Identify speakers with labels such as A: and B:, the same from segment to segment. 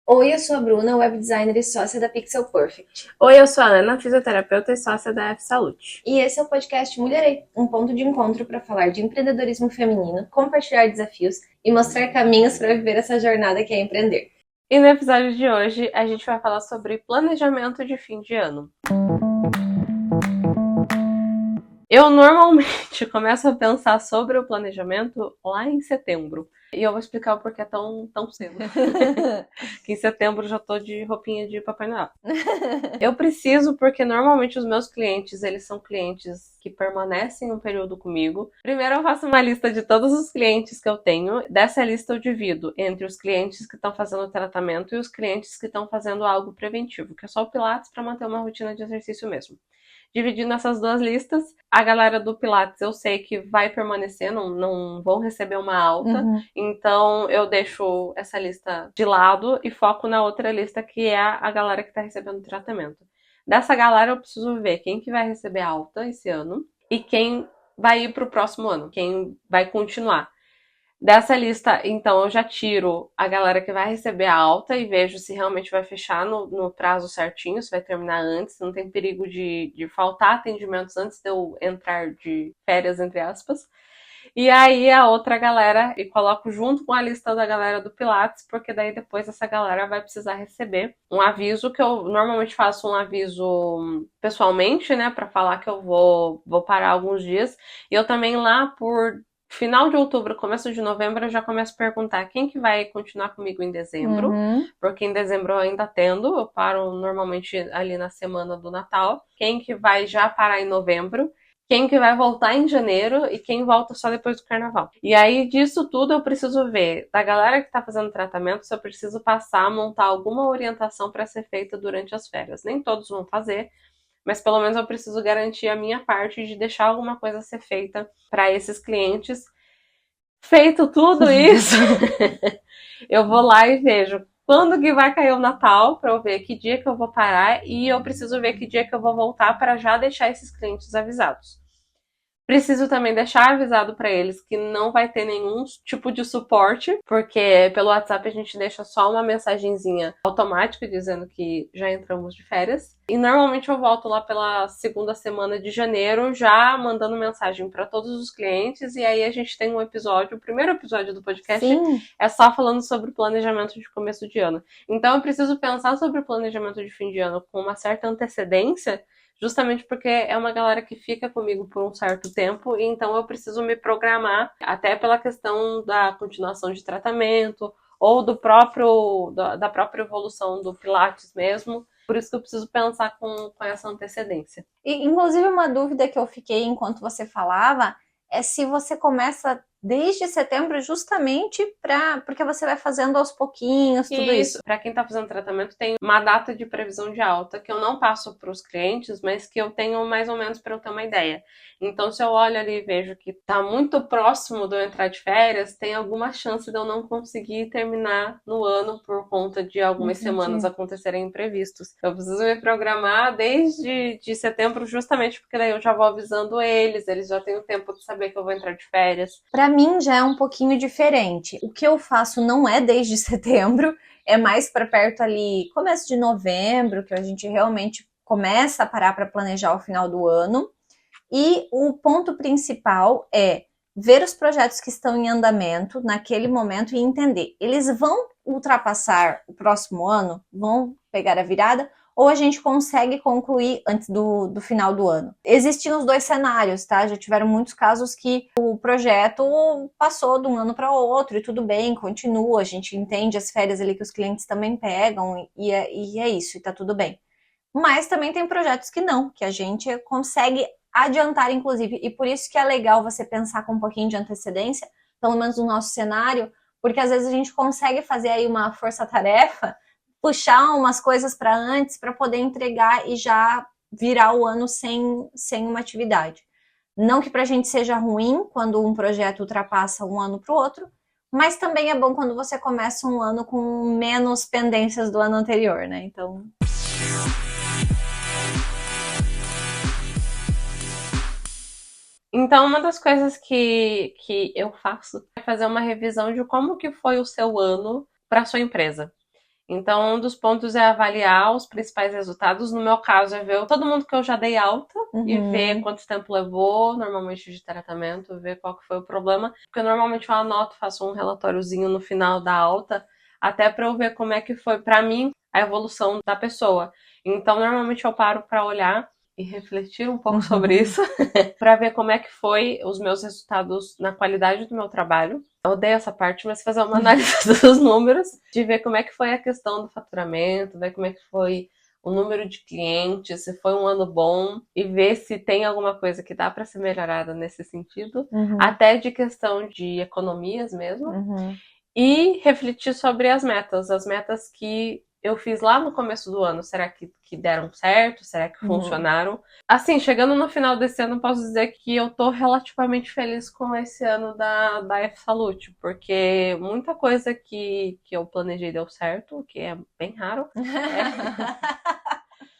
A: Oi, eu sou a Bruna, web designer e sócia da Pixel Perfect.
B: Oi, eu sou a Ana, fisioterapeuta e sócia da F Saúde.
A: E esse é o podcast Mulherei, um ponto de encontro para falar de empreendedorismo feminino, compartilhar desafios e mostrar caminhos para viver essa jornada que é empreender.
B: E no episódio de hoje, a gente vai falar sobre planejamento de fim de ano. Eu normalmente começo a pensar sobre o planejamento lá em setembro. E eu vou explicar o porquê tão cedo. Que em setembro eu já tô de roupinha de Papai Noel. Eu preciso porque normalmente os meus clientes, eles são clientes que permanecem um período comigo. Primeiro eu faço uma lista de todos os clientes que eu tenho. Dessa lista eu divido entre os clientes que estão fazendo tratamento e os clientes que estão fazendo algo preventivo, que é só o Pilates para manter uma rotina de exercício mesmo. Dividindo essas duas listas, a galera do Pilates eu sei que vai permanecer, não vão receber uma alta, então eu deixo essa lista de lado e foco na outra lista, que é a galera que está recebendo tratamento. Dessa galera eu preciso ver quem que vai receber alta esse ano e quem vai ir para o próximo ano, quem vai continuar. Dessa lista, então, eu já tiro a galera que vai receber a alta e vejo se realmente vai fechar no prazo certinho, se vai terminar antes, não tem perigo de faltar atendimentos antes de eu entrar de férias, entre aspas. E aí a outra galera, e coloco junto com a lista da galera do Pilates, porque daí depois essa galera vai precisar receber um aviso, que eu normalmente faço um aviso pessoalmente, né, para falar que eu vou parar alguns dias. E eu também lá por final de outubro, começo de novembro, eu já começo a perguntar quem que vai continuar comigo em dezembro, porque em dezembro eu ainda atendo, eu paro normalmente ali na semana do Natal. Quem que vai já parar em novembro, quem que vai voltar em janeiro e quem volta só depois do carnaval. E aí, disso tudo, eu preciso ver da galera que tá fazendo tratamento se eu preciso passar a montar alguma orientação para ser feita durante as férias. Nem todos vão fazer, mas pelo menos eu preciso garantir a minha parte de deixar alguma coisa ser feita para esses clientes. Feito tudo isso, eu vou lá e vejo quando que vai cair o Natal, para eu ver que dia que eu vou parar, e eu preciso ver que dia que eu vou voltar para já deixar esses clientes avisados. Preciso também deixar avisado para eles que não vai ter nenhum tipo de suporte, porque pelo WhatsApp a gente deixa só uma mensagenzinha automática dizendo que já entramos de férias. E normalmente eu volto lá pela segunda semana de janeiro, já mandando mensagem para todos os clientes, e aí a gente tem um episódio, o primeiro episódio do podcast.
A: Sim.
B: É só falando sobre planejamento de começo de ano. Então eu preciso pensar sobre o planejamento de fim de ano com uma certa antecedência, justamente porque é uma galera que fica comigo por um certo tempo, e então eu preciso me programar até pela questão da continuação de tratamento ou da própria evolução do Pilates mesmo. Por isso que eu preciso pensar com essa antecedência.
A: E, inclusive, uma dúvida que eu fiquei enquanto você falava é se você começa desde setembro justamente porque você vai fazendo aos pouquinhos tudo isso.
B: Para quem está fazendo tratamento, tem uma data de previsão de alta que eu não passo para os clientes, mas que eu tenho mais ou menos para eu ter uma ideia. Então, se eu olho ali e vejo que está muito próximo de eu entrar de férias, tem alguma chance de eu não conseguir terminar no ano por conta de algumas semanas acontecerem imprevistos. Eu preciso me programar desde de setembro, justamente porque daí eu já vou avisando eles já têm o tempo de saber que eu vou entrar de férias.
A: Para mim já é um pouquinho diferente. O que eu faço não é desde setembro, é mais para perto ali, começo de novembro, que a gente realmente começa a parar para planejar o final do ano. E o ponto principal é ver os projetos que estão em andamento naquele momento e entender, eles vão ultrapassar o próximo ano? Vão pegar a virada? Ou a gente consegue concluir antes do final do ano? Existiam os dois cenários, tá? Já tiveram muitos casos que o projeto passou de um ano para outro e tudo bem, continua, a gente entende as férias ali que os clientes também pegam e é isso, e tá tudo bem. Mas também tem projetos que não, que a gente consegue adiantar, inclusive, e por isso que é legal você pensar com um pouquinho de antecedência, pelo menos no nosso cenário, porque às vezes a gente consegue fazer aí uma força-tarefa, puxar umas coisas para antes, para poder entregar e já virar o ano sem uma atividade. Não que para a gente seja ruim quando um projeto ultrapassa um ano para o outro, mas também é bom quando você começa um ano com menos pendências do ano anterior, né? Então...
B: Então, uma das coisas que eu faço é fazer uma revisão de como que foi o seu ano para sua empresa. Então, um dos pontos é avaliar os principais resultados. No meu caso, é ver todo mundo que eu já dei alta e ver quanto tempo levou, normalmente de tratamento, ver qual que foi o problema. Porque normalmente eu anoto, faço um relatóriozinho no final da alta, até para eu ver como é que foi para mim a evolução da pessoa. Então, normalmente eu paro para olhar e refletir um pouco sobre isso, para ver como é que foi os meus resultados na qualidade do meu trabalho. Eu odeio essa parte, mas fazer uma análise dos números, de ver como é que foi a questão do faturamento, ver como é que foi o número de clientes, se foi um ano bom, e ver se tem alguma coisa que dá para ser melhorada nesse sentido, até de questão de economias mesmo, e refletir sobre as metas que eu fiz lá no começo do ano. Será que deram certo? Será que funcionaram? Assim, chegando no final desse ano, posso dizer que eu tô relativamente feliz com esse ano da F-Salute, porque muita coisa que eu planejei deu certo, o que é bem raro.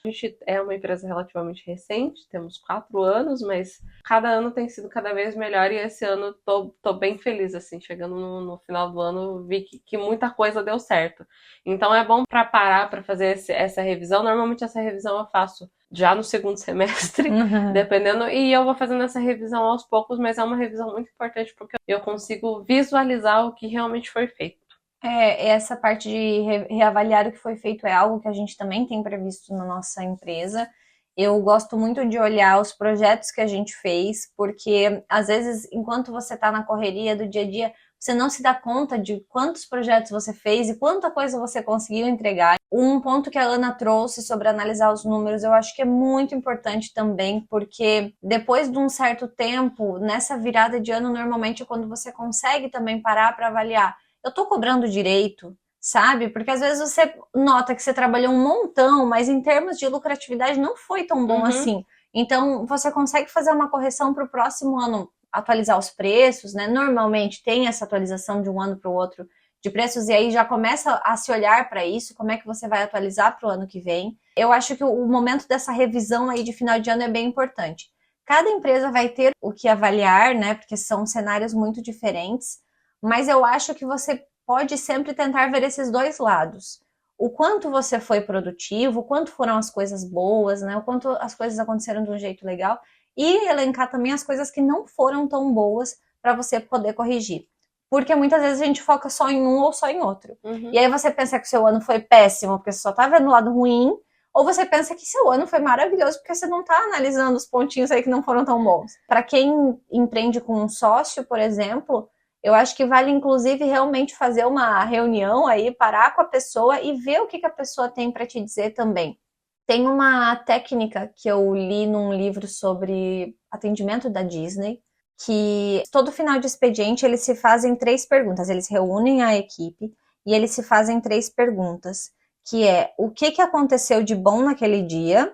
B: A gente é uma empresa relativamente recente, temos 4 anos, mas cada ano tem sido cada vez melhor, e esse ano tô bem feliz, assim, chegando no final do ano, vi que muita coisa deu certo. Então é bom para parar para fazer essa revisão. Normalmente essa revisão eu faço já no segundo semestre, dependendo, e eu vou fazendo essa revisão aos poucos, mas é uma revisão muito importante porque eu consigo visualizar o que realmente foi feito.
A: Essa parte de reavaliar o que foi feito é algo que a gente também tem previsto na nossa empresa. Eu gosto muito de olhar os projetos que a gente fez, porque às vezes, enquanto você está na correria do dia a dia, você não se dá conta de quantos projetos você fez e quanta coisa você conseguiu entregar. Um ponto que a Ana trouxe sobre analisar os números, eu acho que é muito importante também, porque depois de um certo tempo, nessa virada de ano, normalmente é quando você consegue também parar para avaliar. Eu tô cobrando direito, sabe? Porque às vezes você nota que você trabalhou um montão, mas em termos de lucratividade não foi tão bom assim. Então, você consegue fazer uma correção para o próximo ano, atualizar os preços, né? Normalmente tem essa atualização de um ano para o outro de preços, e aí já começa a se olhar para isso, como é que você vai atualizar para o ano que vem. Eu acho que o momento dessa revisão aí de final de ano é bem importante. Cada empresa vai ter o que avaliar, né? Porque são cenários muito diferentes. Mas eu acho que você pode sempre tentar ver esses dois lados. O quanto você foi produtivo, o quanto foram as coisas boas, né? O quanto as coisas aconteceram de um jeito legal. E elencar também as coisas que não foram tão boas para você poder corrigir. Porque muitas vezes a gente foca só em um ou só em outro. E aí você pensa que o seu ano foi péssimo porque você só tá vendo o lado ruim, ou você pensa que seu ano foi maravilhoso porque você não tá analisando os pontinhos aí que não foram tão bons. Para quem empreende com um sócio, por exemplo, eu acho que vale, inclusive, realmente fazer uma reunião aí, parar com a pessoa e ver o que a pessoa tem para te dizer também. Tem uma técnica que eu li num livro sobre atendimento da Disney, que todo final de expediente eles se fazem 3 perguntas. Eles reúnem a equipe e eles se fazem 3 perguntas, que é o que aconteceu de bom naquele dia,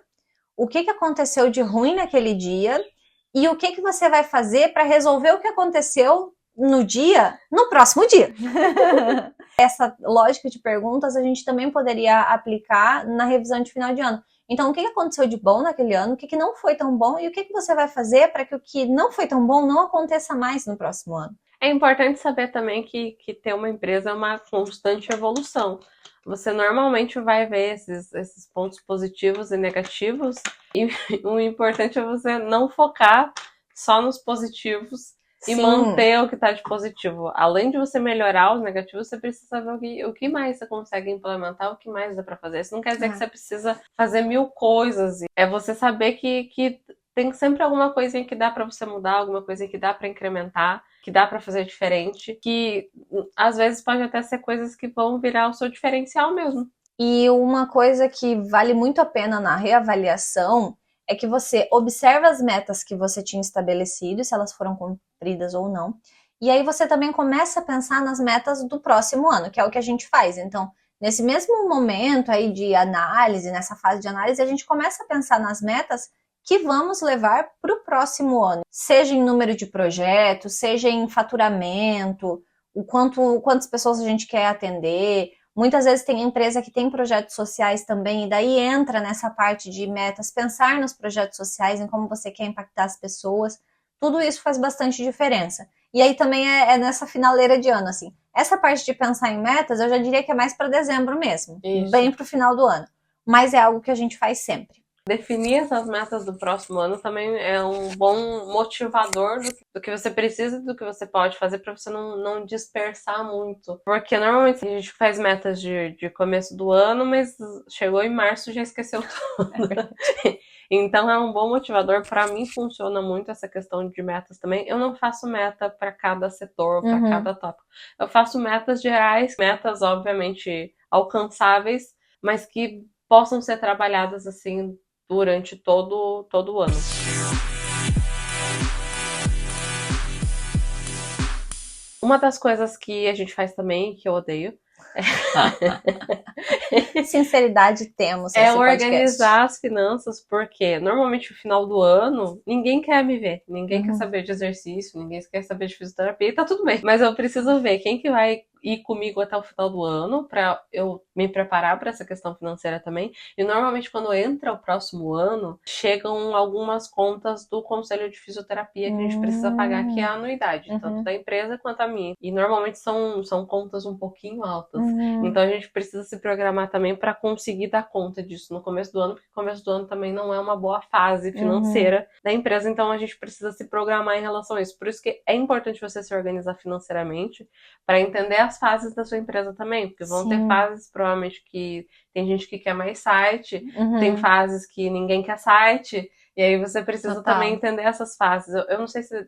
A: o que aconteceu de ruim naquele dia e o que você vai fazer para resolver o que aconteceu no próximo dia. Essa lógica de perguntas a gente também poderia aplicar na revisão de final de ano. Então, o que aconteceu de bom naquele ano, o que não foi tão bom e o que você vai fazer para que o que não foi tão bom não aconteça mais no próximo ano.
B: É importante saber também que ter uma empresa é uma constante evolução. Você normalmente vai ver esses pontos positivos e negativos, e o importante é você não focar só nos positivos e manter o que está de positivo. Além de você melhorar os negativos, você precisa saber o que mais você consegue implementar, o que mais dá para fazer. Isso não quer dizer que você precisa fazer 1000 coisas. É você saber que tem sempre alguma coisinha que dá para você mudar, alguma coisinha que dá para incrementar, que dá para fazer diferente, que às vezes pode até ser coisas que vão virar o seu diferencial mesmo.
A: E uma coisa que vale muito a pena na reavaliação é que você observa as metas que você tinha estabelecido, se elas foram cumpridas ou não. E aí você também começa a pensar nas metas do próximo ano, que é o que a gente faz. Então, nesse mesmo momento aí de análise, nessa fase de análise, a gente começa a pensar nas metas que vamos levar para o próximo ano. Seja em número de projetos, seja em faturamento, quantas pessoas a gente quer atender. Muitas vezes tem empresa que tem projetos sociais também, e daí entra nessa parte de metas, pensar nos projetos sociais, em como você quer impactar as pessoas. tudo isso faz bastante diferença. E aí também é nessa finaleira de ano, assim. Essa parte de pensar em metas, eu já diria que é mais para dezembro mesmo, bem pro final do ano. Mas é algo que a gente faz sempre.
B: Definir essas metas do próximo ano também é um bom motivador do que você precisa e do que você pode fazer para você não dispersar muito. Porque normalmente a gente faz metas de começo do ano, mas chegou em março e já esqueceu tudo. Então é um bom motivador. Para mim funciona muito essa questão de metas também. Eu não faço meta para cada setor, para cada tópico. Eu faço metas gerais, metas obviamente alcançáveis, mas que possam ser trabalhadas assim durante todo o ano. Uma das coisas que a gente faz também, que eu odeio,
A: sinceridade temos
B: é organizar as finanças, porque normalmente no final do ano ninguém quer me ver, ninguém quer saber de exercício, ninguém quer saber de fisioterapia, e tá tudo bem. Mas eu preciso ver quem que vai ir comigo até o final do ano para eu me preparar para essa questão financeira também. E normalmente quando entra o próximo ano, chegam algumas contas do conselho de fisioterapia que a gente precisa pagar, que é a anuidade, tanto da empresa quanto a minha. E normalmente são contas um pouquinho altas. Então a gente precisa se programar também para conseguir dar conta disso no começo do ano, porque o começo do ano também não é uma boa fase financeira da empresa, então a gente precisa se programar em relação a isso. Por isso que é importante você se organizar financeiramente para entender as fases da sua empresa também, porque vão ter fases provavelmente que tem gente que quer mais site, tem fases que ninguém quer site, e aí você precisa também entender essas fases. Eu não sei se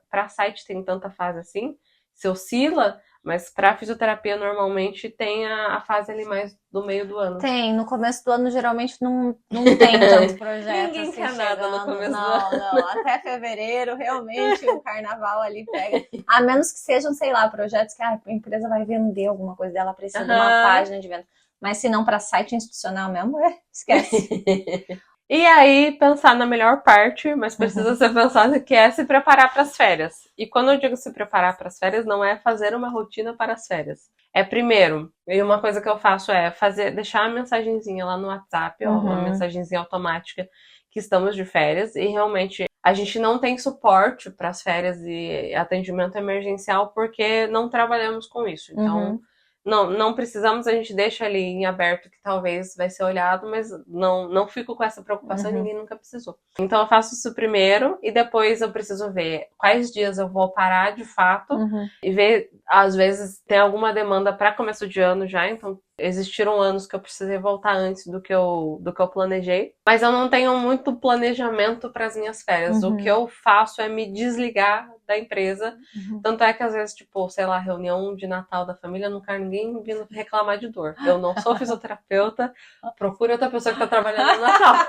B: para site tem tanta fase assim, se oscila, mas para fisioterapia normalmente tem a fase ali mais do meio do ano.
A: Tem, no começo do ano geralmente não tem tanto projeto.
B: Ninguém
A: assim,
B: quer nada no começo do ano.
A: Não, até fevereiro realmente o carnaval ali pega. A menos que sejam, sei lá, projetos que a empresa vai vender alguma coisa dela, precisa de uma página de venda. Mas se não para site institucional mesmo, esquece.
B: E aí, pensar na melhor parte, mas precisa ser pensado, que é se preparar para as férias. E quando eu digo se preparar para as férias, não é fazer uma rotina para as férias. É primeiro, e uma coisa que eu faço é deixar a mensagenzinha lá no WhatsApp, uma mensagenzinha automática que estamos de férias, e realmente a gente não tem suporte para as férias e atendimento emergencial porque não trabalhamos com isso. Então, não precisamos, a gente deixa ali em aberto que talvez vai ser olhado, mas não fico com essa preocupação, ninguém nunca precisou. Então eu faço isso primeiro e depois eu preciso ver quais dias eu vou parar de fato e ver, às vezes tem alguma demanda para começo de ano já, então existiram anos que eu precisei voltar antes do que eu planejei, mas eu não tenho muito planejamento para as minhas férias. O que eu faço é me desligar da empresa, tanto é que às vezes, tipo, sei lá, reunião de Natal da família, eu não quero ninguém vindo reclamar de dor. Eu não sou fisioterapeuta, procure outra pessoa que tá trabalhando no Natal.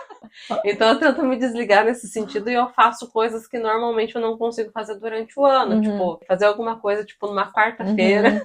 B: Então eu tento me desligar nesse sentido e eu faço coisas que normalmente eu não consigo fazer durante o ano, tipo, fazer alguma coisa, tipo, numa quarta-feira.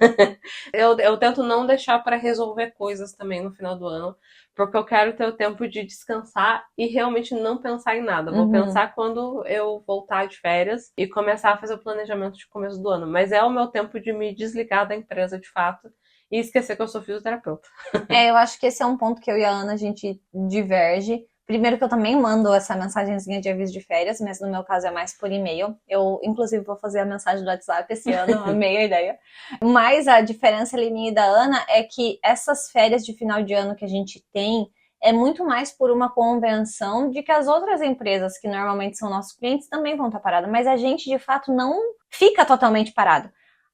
B: Eu tento não deixar para resolver coisas também no final do ano, porque eu quero ter o tempo de descansar e realmente não pensar em nada. Vou pensar quando eu voltar de férias e começar a fazer o planejamento de começo do ano. Mas é o meu tempo de me desligar da empresa de fato e esquecer que eu sou fisioterapeuta.
A: Eu acho que esse é um ponto que eu e a Ana, a gente diverge. Primeiro que eu também mando essa mensagenzinha de aviso de férias, mas no meu caso é mais por e-mail. Eu, inclusive, vou fazer a mensagem do WhatsApp esse ano, amei a ideia. Mas a diferença ali minha e da Ana é que essas férias de final de ano que a gente tem é muito mais por uma convenção de que as outras empresas, que normalmente são nossos clientes, também vão estar paradas. Mas a gente, de fato, não fica totalmente parado.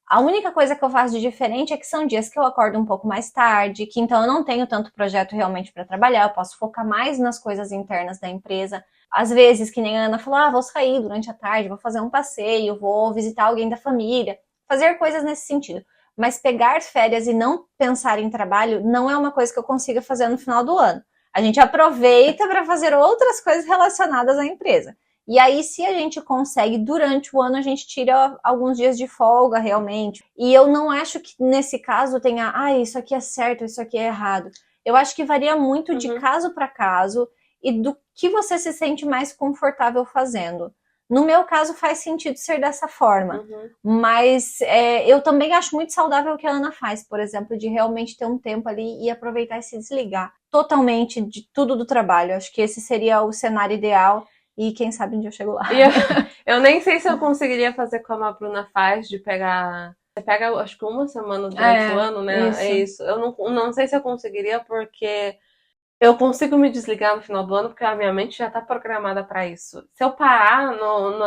A: A única coisa que eu faço de diferente é que são dias que eu acordo um pouco mais tarde, que então eu não tenho tanto projeto realmente para trabalhar, eu posso focar mais nas coisas internas da empresa. Às vezes, que nem a Ana falou, vou sair durante a tarde, vou fazer um passeio, vou visitar alguém da família, fazer coisas nesse sentido. Mas pegar férias e não pensar em trabalho não é uma coisa que eu consiga fazer no final do ano. A gente aproveita para fazer outras coisas relacionadas à empresa. E aí, se a gente consegue, durante o ano, a gente tira alguns dias de folga, realmente. E eu não acho que, nesse caso, tenha, isso aqui é certo, isso aqui é errado. Eu acho que varia muito de caso para caso e do que você se sente mais confortável fazendo. No meu caso, faz sentido ser dessa forma. Mas eu também acho muito saudável o que a Ana faz, por exemplo, de realmente ter um tempo ali e aproveitar e se desligar totalmente de tudo do trabalho. Acho que esse seria o cenário ideal. E quem sabe um dia eu chego lá.
B: Eu nem sei se eu conseguiria fazer como a Bruna faz, de pegar. Você pega, acho que uma semana durante o ano, né?
A: Isso.
B: É isso. Eu não sei se eu conseguiria, porque eu consigo me desligar no final do ano, porque a minha mente já tá programada pra isso. Se eu parar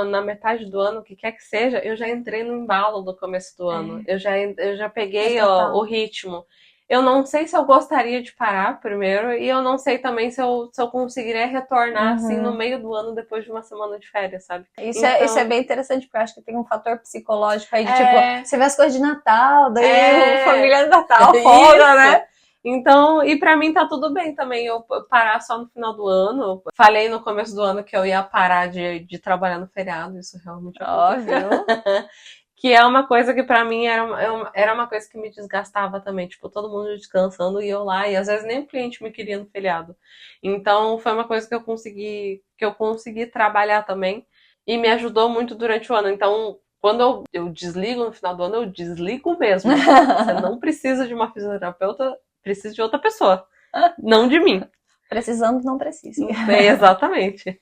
B: na metade do ano, o que quer que seja, eu já entrei no embalo do começo do ano. Eu já peguei, ó, o ritmo. Eu não sei se eu gostaria de parar primeiro, e eu não sei também se eu conseguiria retornar assim no meio do ano depois de uma semana de férias, sabe?
A: Isso é bem interessante, porque eu acho que tem um fator psicológico aí de tipo, você vê as coisas de Natal, daí família de Natal, folga, né?
B: Então, e pra mim tá tudo bem também eu parar só no final do ano. Falei no começo do ano que eu ia parar de trabalhar no feriado, isso realmente
A: óbvio.
B: Que é uma coisa que pra mim era uma coisa que me desgastava também. Tipo, todo mundo descansando e eu lá, e às vezes nem o cliente me queria no feriado. Então, foi uma coisa que eu consegui trabalhar também e me ajudou muito durante o ano. Então, quando eu desligo no final do ano, eu desligo mesmo. Você não precisa de uma fisioterapeuta, precisa de outra pessoa, não de mim.
A: Precisando, não precisa.
B: Exatamente.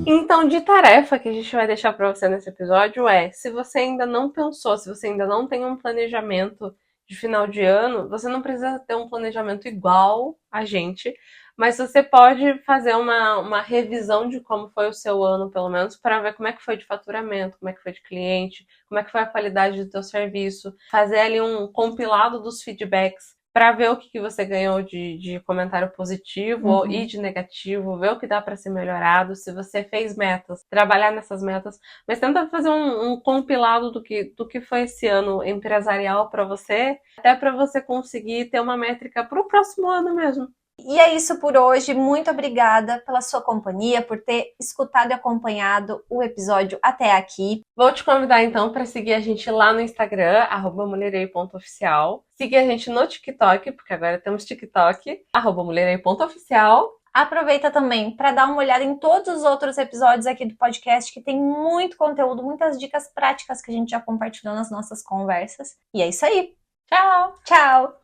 B: Então, de tarefa que a gente vai deixar para você nesse episódio se você ainda não pensou, se você ainda não tem um planejamento de final de ano, você não precisa ter um planejamento igual a gente, mas você pode fazer uma revisão de como foi o seu ano, pelo menos, para ver como é que foi de faturamento, como é que foi de cliente, como é que foi a qualidade do teu serviço, fazer ali um compilado dos feedbacks para ver o que você ganhou de comentário positivo e de negativo, ver o que dá para ser melhorado, se você fez metas, trabalhar nessas metas, mas tenta fazer um compilado do que foi esse ano empresarial para você, até para você conseguir ter uma métrica para o próximo ano mesmo.
A: E é isso por hoje. Muito obrigada pela sua companhia, por ter escutado e acompanhado o episódio até aqui.
B: Vou te convidar então para seguir a gente lá no Instagram, @mulherei.oficial. Seguir a gente no TikTok, porque agora temos TikTok, @mulherei.oficial.
A: Aproveita também para dar uma olhada em todos os outros episódios aqui do podcast, que tem muito conteúdo, muitas dicas práticas que a gente já compartilhou nas nossas conversas. E é isso aí.
B: Tchau!
A: Tchau!